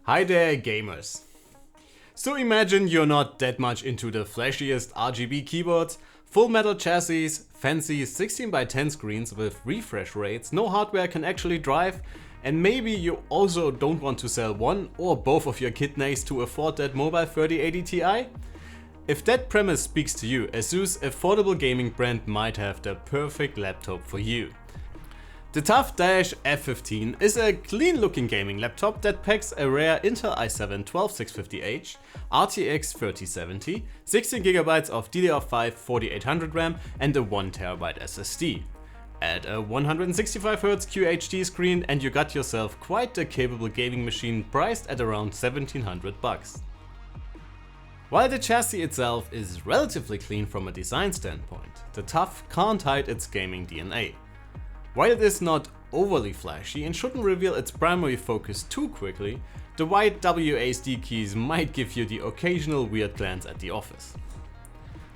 Hi there gamers! So imagine you're not that much into the flashiest RGB keyboards, full metal chassis, fancy 16x10 screens with refresh rates no hardware can actually drive, and maybe you also don't want to sell one or both of your kidneys to afford that mobile 3080 Ti? If that premise speaks to you, Asus affordable gaming brand might have the perfect laptop for you. The TUF Dash F15 is a clean looking gaming laptop that packs a rare Intel i7-12650H, RTX 3070, 16GB of DDR5-4800 RAM and a 1TB SSD. Add a 165Hz QHD screen and you got yourself quite a capable gaming machine priced at around $1700. While the chassis itself is relatively clean from a design standpoint, the TUF can't hide its gaming DNA. While it is not overly flashy and shouldn't reveal its primary focus too quickly, the white WASD keys might give you the occasional weird glance at the office.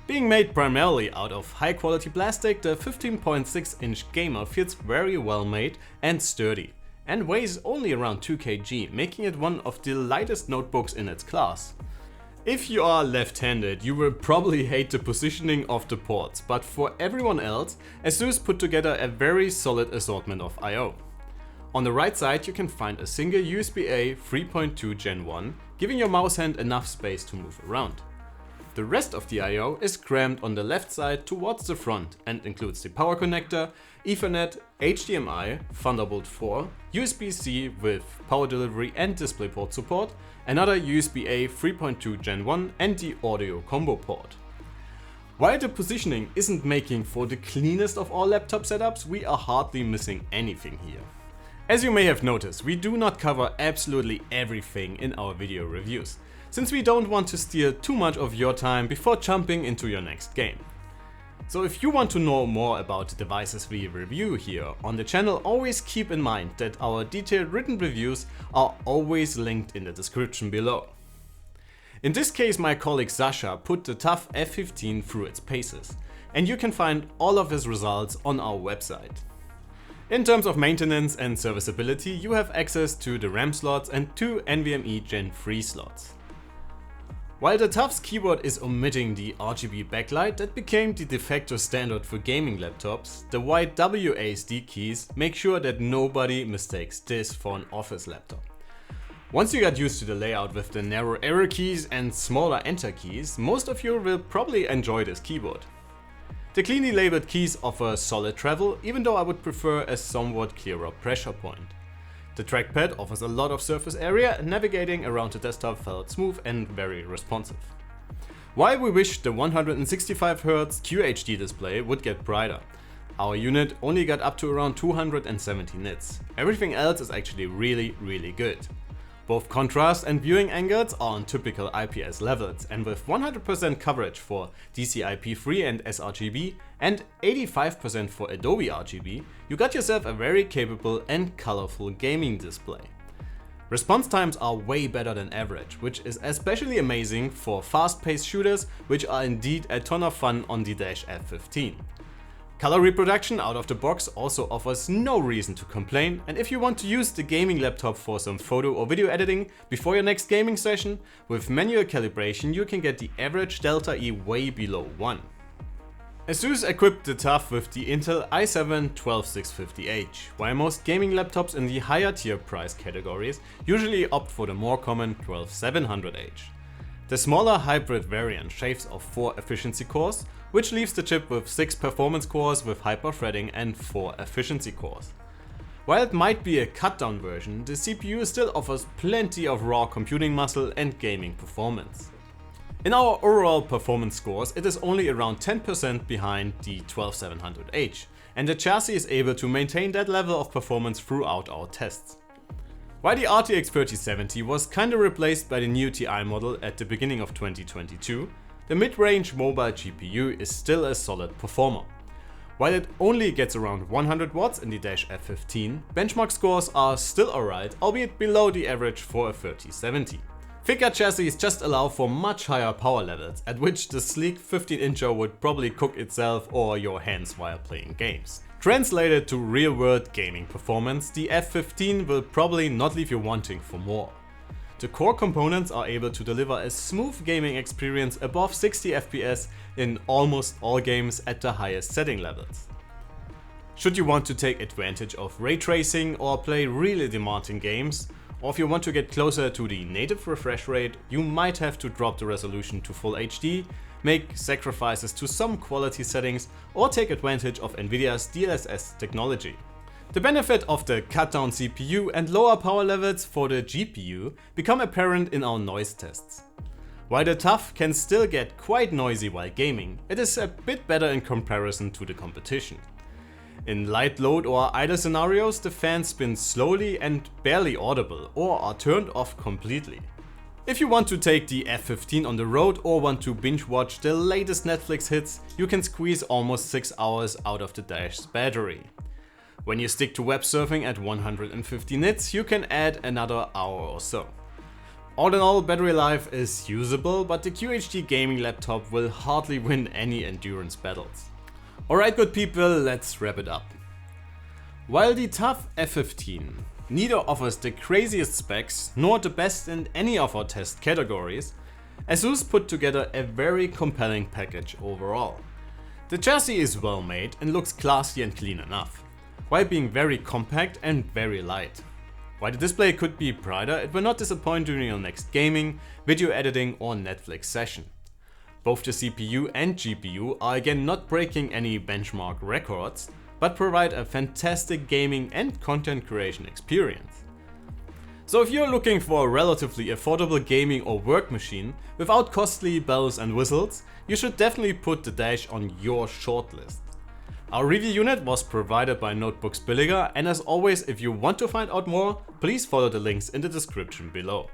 Being made primarily out of high quality plastic, the 15.6-inch gamer feels very well made and sturdy, and weighs only around 2 kg, making it one of the lightest notebooks in its class. If you are left-handed, you will probably hate the positioning of the ports, but for everyone else, Asus put together a very solid assortment of I/O. On the right side you can find a single USB-A 3.2 Gen 1, giving your mouse hand enough space to move around. The rest of the I/O is crammed on the left side towards the front and includes the power connector, Ethernet, HDMI, Thunderbolt 4, USB-C with power delivery and DisplayPort support, another USB-A 3.2 Gen 1 and the audio combo port. While the positioning isn't making for the cleanest of all laptop setups, we are hardly missing anything here. As you may have noticed, we do not cover absolutely everything in our video reviews, since we don't want to steal too much of your time before jumping into your next game. So if you want to know more about the devices we review here on the channel, always keep in mind that our detailed written reviews are always linked in the description below. In this case, my colleague Sasha put the TUF F15 through its paces, and you can find all of his results on our website. In terms of maintenance and serviceability, you have access to the RAM slots and 2 NVMe Gen 3 slots. While the TUF's keyboard is omitting the RGB backlight that became the de facto standard for gaming laptops, the white WASD keys make sure that nobody mistakes this for an office laptop. Once you got used to the layout with the narrow arrow keys and smaller enter keys, most of you will probably enjoy this keyboard. The cleanly labeled keys offer solid travel, even though I would prefer a somewhat clearer pressure point. The trackpad offers a lot of surface area and navigating around the desktop felt smooth and very responsive. While we wish the 165Hz QHD display would get brighter, our unit only got up to around 270 nits. Everything else is actually really good. Both contrast and viewing angles are on typical IPS levels, and with 100% coverage for DCI-P3 and sRGB and 85% for Adobe RGB, you got yourself a very capable and colorful gaming display. Response times are way better than average, which is especially amazing for fast-paced shooters, which are indeed a ton of fun on the Dash F15. Color reproduction out of the box also offers no reason to complain, and if you want to use the gaming laptop for some photo or video editing before your next gaming session, with manual calibration you can get the average delta E way below 1. Asus equipped the TUF with the Intel i7-12650H, while most gaming laptops in the higher tier price categories usually opt for the more common 12700H. The smaller hybrid variant shaves off 4 efficiency cores, which leaves the chip with 6 performance cores with hyper-threading and 4 efficiency cores. While it might be a cut-down version, the CPU still offers plenty of raw computing muscle and gaming performance. In our overall performance scores, it is only around 10% behind the 12700H, and the chassis is able to maintain that level of performance throughout our tests. While the RTX 3070 was kinda replaced by the new Ti model at the beginning of 2022, the mid-range mobile GPU is still a solid performer. While it only gets around 100 watts in the Dash F15, benchmark scores are still alright, albeit below the average for a 3070. Thicker chassis just allow for much higher power levels, at which the sleek 15-incher would probably cook itself or your hands while playing games. Translated to real-world gaming performance, the F15 will probably not leave you wanting for more. The core components are able to deliver a smooth gaming experience above 60 FPS in almost all games at the highest setting levels. Should you want to take advantage of ray tracing or play really demanding games, or if you want to get closer to the native refresh rate, you might have to drop the resolution to Full HD, make sacrifices to some quality settings, or take advantage of Nvidia's DLSS technology. The benefit of the cut down CPU and lower power levels for the GPU become apparent in our noise tests. While the TUF can still get quite noisy while gaming, it is a bit better in comparison to the competition. In light load or idle scenarios, the fans spin slowly and barely audible or are turned off completely. If you want to take the F15 on the road or want to binge watch the latest Netflix hits, you can squeeze almost 6 hours out of the Dash's battery. When you stick to web surfing at 150 nits, you can add another hour or so. All in all, battery life is usable, but the QHD gaming laptop will hardly win any endurance battles. Alright good people, let's wrap it up. While the TUF F15 neither offers the craziest specs nor the best in any of our test categories, Asus put together a very compelling package overall. The chassis is well made and looks classy and clean enough, while being very compact and very light. While the display could be brighter, it will not disappoint during your next gaming, video editing or Netflix session. Both the CPU and GPU are again not breaking any benchmark records, but provide a fantastic gaming and content creation experience. So if you're looking for a relatively affordable gaming or work machine without costly bells and whistles, you should definitely put the Dash on your shortlist. Our review unit was provided by Notebooks Billiger, and as always, if you want to find out more, please follow the links in the description below.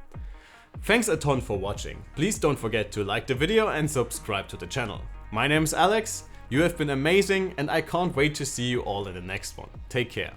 Thanks a ton for watching. Please don't forget to like the video and subscribe to the channel. My name is Alex, you have been amazing and I can't wait to see you all in the next one. Take care.